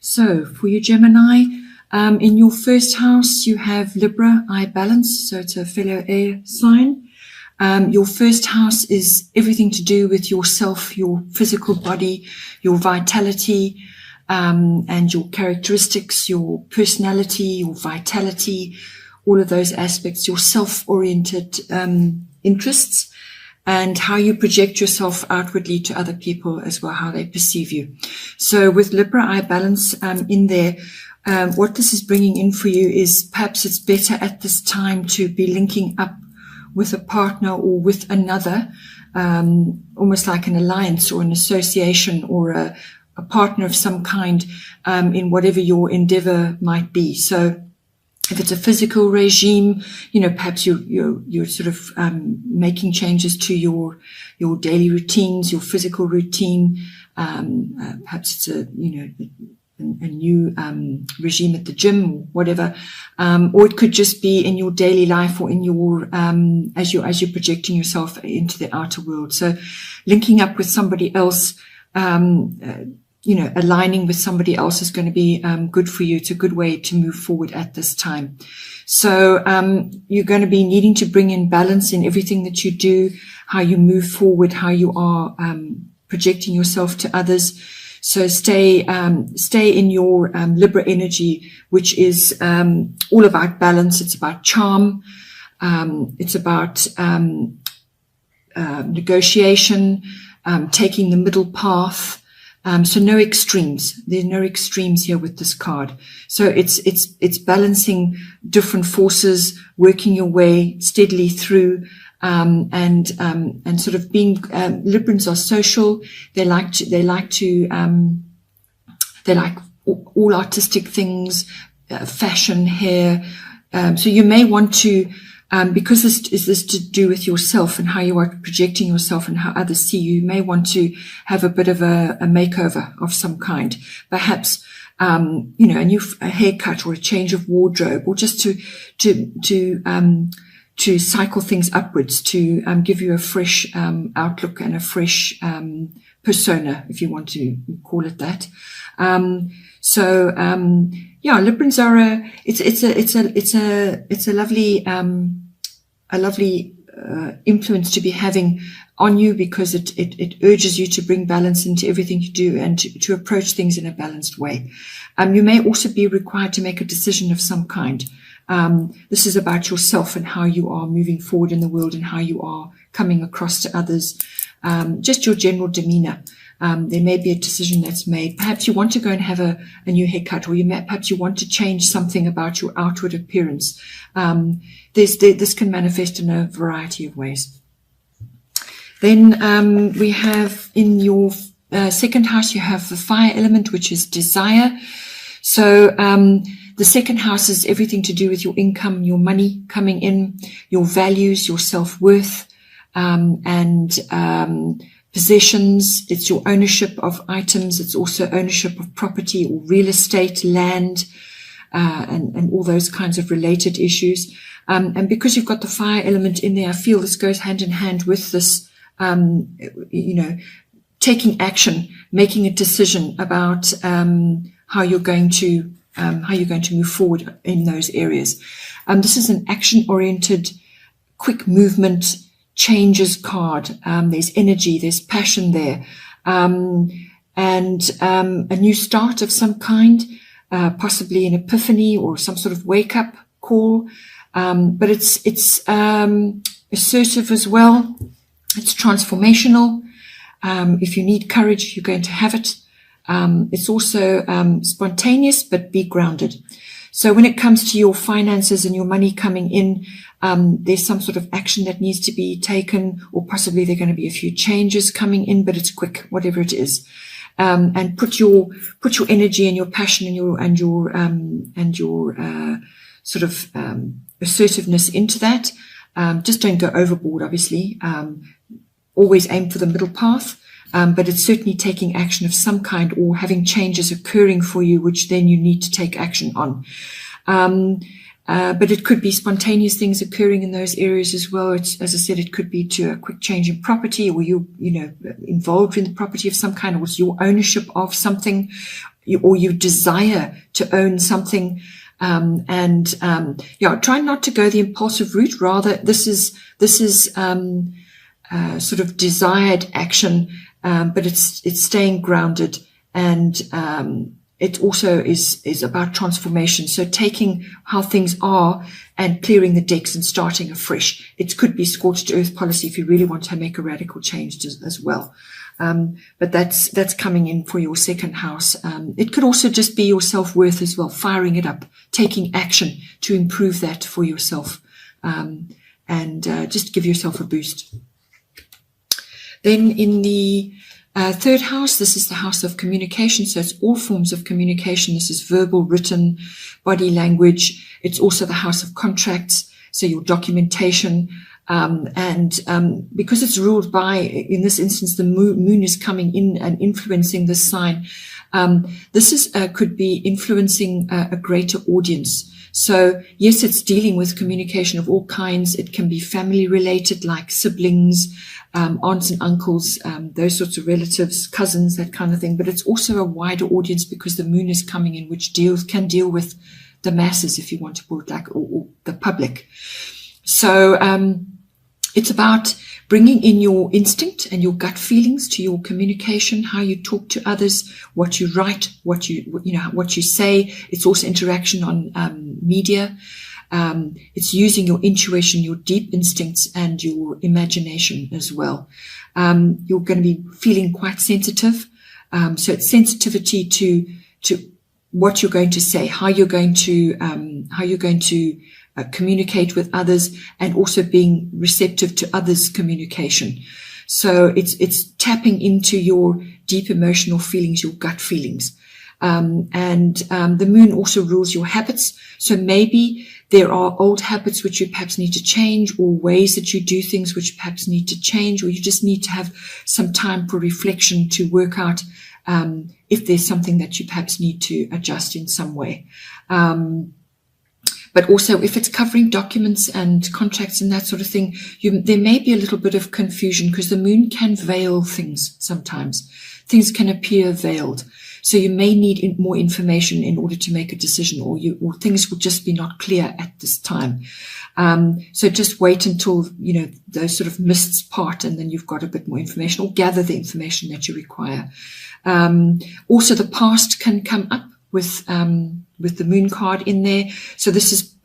So for you, Gemini, in your first house, you have Libra, I balance. So it's a fellow air sign. Your first house is everything to do with yourself, your physical body, your vitality, and your characteristics, your personality, your vitality, all of those aspects, your self-oriented interests, and how you project yourself outwardly to other people as well, how they perceive you. So with Libra, I balance in there. What this is bringing in for you is perhaps it's better at this time to be linking up with a partner or with another, almost like an alliance or an association or a partner of some kind in whatever your endeavor might be. So if it's a physical regime, perhaps you're sort of making changes to your daily routines, your physical routine. Perhaps it's a new regime at the gym or whatever, or it could just be in your daily life or in your as you're projecting yourself into the outer world. So linking up with somebody else, aligning with somebody else is going to be good for you. It's a good way to move forward at this time. So you're going to be needing to bring in balance in everything that you do, how you move forward, how you are projecting yourself to others. So stay in your Libra energy, which is all about balance. It's about charm. It's about negotiation, taking the middle path. So no extremes. There are no extremes here with this card. So it's balancing different forces, working your way steadily through, and sort of being, Librans are social. They like all artistic things, fashion, hair. So you may want to, because this is to do with yourself and how you are projecting yourself and how others see you, you may want to have a bit of a makeover of some kind. Perhaps, a new haircut or a change of wardrobe, or just to cycle things upwards, to give you a fresh outlook and a fresh persona, if you want to call it that. Librans are it's a lovely influence to be having on you, because it urges you to bring balance into everything you do and to approach things in a balanced way. You may also be required to make a decision of some kind. This is about yourself and how you are moving forward in the world and how you are coming across to others. Just your general demeanor. There may be a decision that's made. Perhaps you want to go and have a new haircut, or perhaps you want to change something about your outward appearance. This can manifest in a variety of ways. Then we have in your second house, you have the fire element, which is desire. So the second house is everything to do with your income, your money coming in, your values, your self-worth, and possessions. It's your ownership of items. It's also ownership of property or real estate, land, and all those kinds of related issues. And because you've got the fire element in there, I feel this goes hand in hand with this, taking action, making a decision about how you're going to move forward in those areas. This is an action-oriented, quick movement, changes card. There's energy, there's passion there, and a new start of some kind, possibly an epiphany or some sort of wake-up call. But it's assertive as well. It's transformational. If you need courage, you're going to have it. It's also spontaneous, but be grounded. So when it comes to your finances and your money coming in, there's some sort of action that needs to be taken, or possibly there are going to be a few changes coming in, but it's quick, whatever it is. And put your energy and your passion and your sort of assertiveness into that. Just don't go overboard, obviously. Always aim for the middle path. But it's certainly taking action of some kind, or having changes occurring for you, which then you need to take action on. But it could be spontaneous things occurring in those areas as well. It's, as I said, it could be to a quick change in property, or you involved in the property of some kind, or it's your ownership of something. you desire to own something. Try not to go the impulsive route. Rather, this is sort of desired action, but it's staying grounded, and it also is about transformation. So taking how things are and clearing the decks and starting afresh. It could be scorched earth policy if you really want to make a radical change as well. But that's coming in for your second house. It could also just be your self-worth as well, firing it up, taking action to improve that for yourself, and just give yourself a boost. Then in the third house, this is the house of communication. So it's all forms of communication. This is verbal, written, body language. It's also the house of contracts, so your documentation. Because it's ruled by, in this instance, the moon is coming in and influencing this sign. This is could be influencing a greater audience. So yes, it's dealing with communication of all kinds. It can be family related, like siblings, aunts and uncles, those sorts of relatives, cousins, that kind of thing. But it's also a wider audience because the moon is coming in, which can deal with the masses, if you want to put it like, or the public. So it's about bringing in your instinct and your gut feelings to your communication, how you talk to others, what you write, what you say. It's also interaction on media. It's using your intuition, your deep instincts, and your imagination as well. You're going to be feeling quite sensitive. So it's sensitivity to what you're going to say, how you're going to communicate with others, and also being receptive to others' communication. So it's tapping into your deep emotional feelings, your gut feelings. The moon also rules your habits. So maybe there are old habits which you perhaps need to change, or ways that you do things which perhaps need to change, or you just need to have some time for reflection to work out if there's something that you perhaps need to adjust in some way. But also if it's covering documents and contracts and that sort of thing, there may be a little bit of confusion because the moon can veil things sometimes. Things can appear veiled. So you may need more information in order to make a decision, or things will just be not clear at this time. So just wait until, those sort of mists part, and then you've got a bit more information, or gather the information that you require. Also the past can come up with the moon card in there. So this is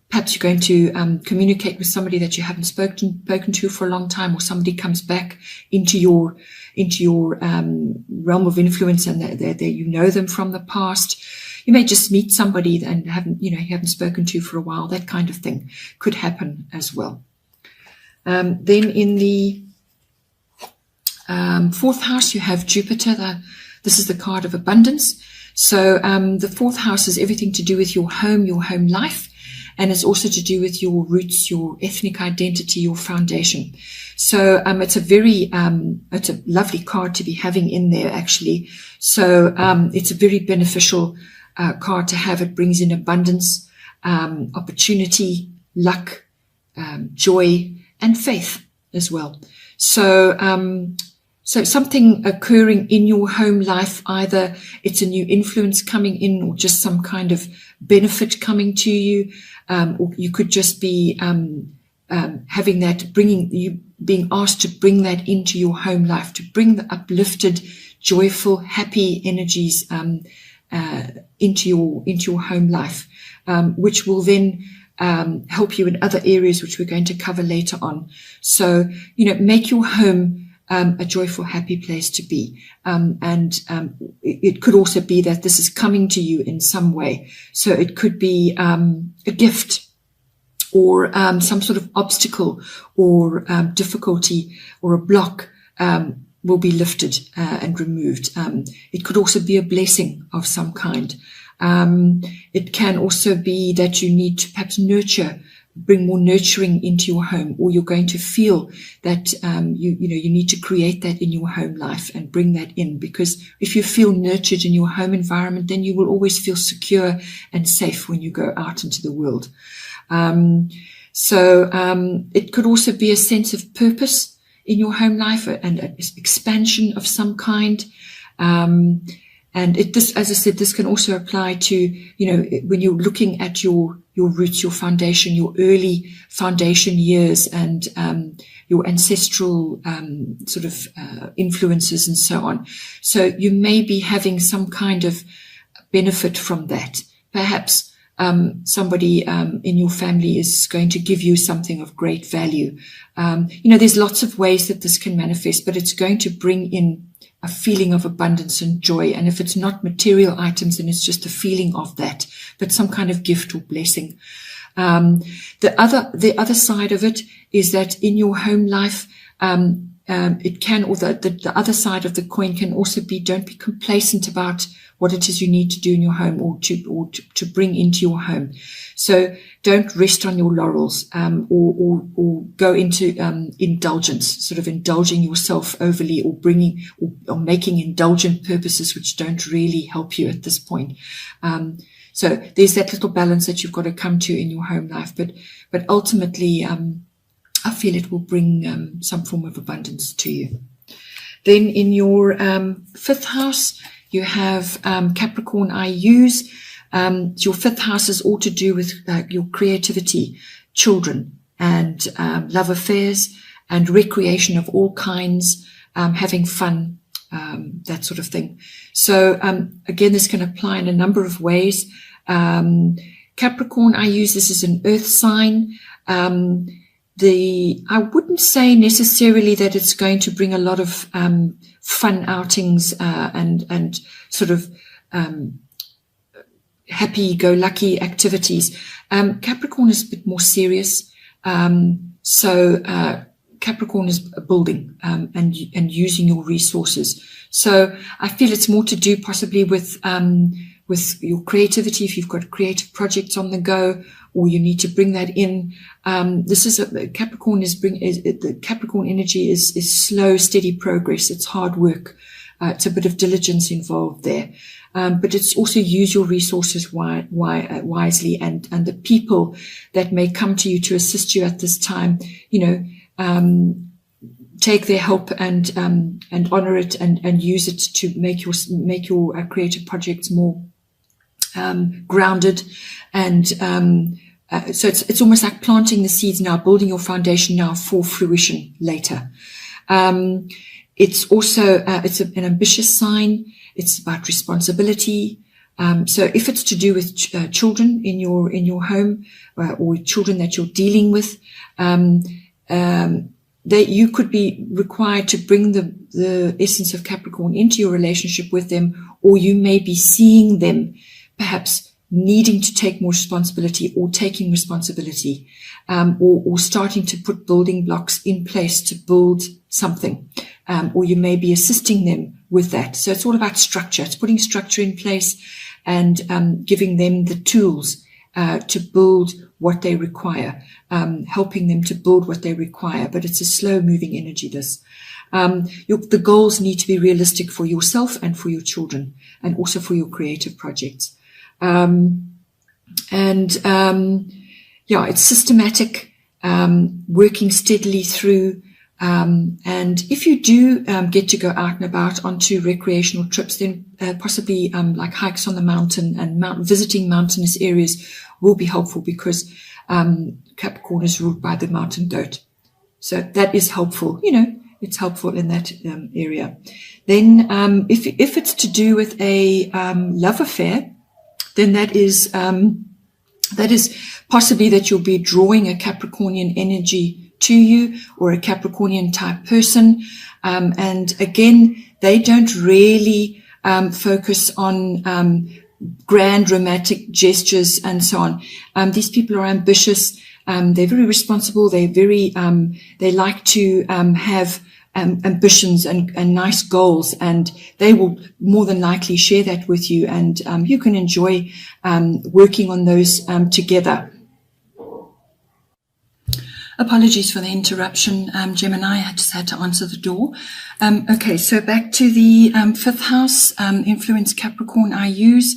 perhaps you're going to communicate with somebody that you haven't spoken to for a long time, or somebody comes back into your realm of influence, and they you know them from the past. You may just meet somebody and you haven't spoken to for a while. That kind of thing could happen as well. Then in the fourth house, you have Jupiter. This is the card of abundance. So the fourth house is everything to do with your home life, and it's also to do with your roots, your ethnic identity, your foundation. So it's it's a lovely card to be having in there, actually. So it's a very beneficial card to have. It brings in abundance, opportunity, luck, joy, and faith as well. So something occurring in your home life, either it's a new influence coming in, or just some kind of benefit coming to you, or you could just be having that, being asked to bring that into your home life, to bring the uplifted, joyful, happy energies into your home life, which will then help you in other areas which we're going to cover later on. So make your home a joyful, happy place to be. It could also be that this is coming to you in some way. So it could be a gift, or some sort of obstacle or difficulty or a block will be lifted and removed. It could also be a blessing of some kind. It can also be that you need to perhaps bring more nurturing into your home, or you're going to feel that you need to create that in your home life and bring that in, because if you feel nurtured in your home environment, then you will always feel secure and safe when you go out into the world. It could also be a sense of purpose in your home life and an expansion of some kind. And this, as I said, this can also apply to, when you're looking at your roots, your foundation, your early foundation years, and your ancestral influences and so on. So you may be having some kind of benefit from that. Perhaps somebody in your family is going to give you something of great value. There's lots of ways that this can manifest, but it's going to bring in a feeling of abundance and joy. And if it's not material items, then it's just a feeling of that, but some kind of gift or blessing. The other side of it is that in your home life, it can, or the other side of the coin can also be, don't be complacent about what it is you need to do in your home or to bring into your home. So don't rest on your laurels, or go into indulgence, sort of indulging yourself overly, or bringing or making indulgent purposes which don't really help you at this point. So there's that little balance that you've got to come to in your home life, but ultimately, I feel it will bring some form of abundance to you. Then in your fifth house, you have Capricorn IUs. Your fifth house is all to do with your creativity, children, and love affairs, and recreation of all kinds, having fun, that sort of thing. So again, this can apply in a number of ways. Capricorn IUs, this is an earth sign. I wouldn't say necessarily that it's going to bring a lot of fun outings and sort of happy-go-lucky activities. Capricorn is a bit more serious. So Capricorn is building and using your resources. So I feel it's more to do possibly with your creativity, if you've got creative projects on the go, or you need to bring that in. This is Capricorn the Capricorn energy is slow, steady progress. It's hard work. It's a bit of diligence involved there. But it's also use your resources wisely, and the people that may come to you to assist you at this time, take their help and honor it and use it to make your creative projects more grounded. And so it's almost like planting the seeds now, building your foundation now for fruition later. It's also it's an ambitious sign. It's about responsibility. So if it's to do with children in your home, or children that you're dealing with, that you could be required to bring the essence of Capricorn into your relationship with them, or you may be seeing them perhaps needing to take more responsibility, or taking responsibility, or starting to put building blocks in place to build something, or you may be assisting them with that. So it's all about structure. It's putting structure in place and giving them the tools to build what they require, helping them to build what they require. But it's a slow-moving energy, this. The goals need to be realistic for yourself and for your children, and also for your creative projects. It's systematic, working steadily through. And if you do get to go out and about onto recreational trips, then possibly like hikes on the mountain and visiting mountainous areas will be helpful, because Capricorn is ruled by the mountain goat. So that is helpful. It's helpful in that area. Then if it's to do with a love affair, then that is possibly that you'll be drawing a Capricornian energy to you, or a Capricornian type person. And again, they don't really focus on grand romantic gestures and so on. These people are ambitious. They're very responsible. They're very, they like to have ambitions and nice goals, and they will more than likely share that with you, and you can enjoy working on those together. Apologies for the interruption, Gemini. I just had to answer the door. Okay, so back to the fifth house, influence Capricorn IUs.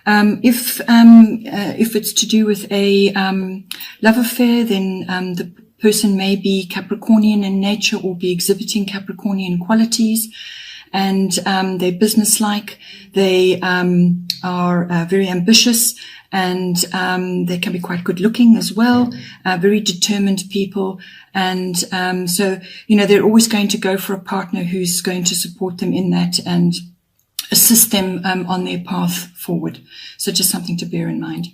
If it's to do with a love affair, then the person may be Capricornian in nature, or be exhibiting Capricornian qualities. and they're businesslike. They are very ambitious, and they can be quite good looking as well, very determined people. And so, they're always going to go for a partner who's going to support them in that and assist them on their path forward. So just something to bear in mind.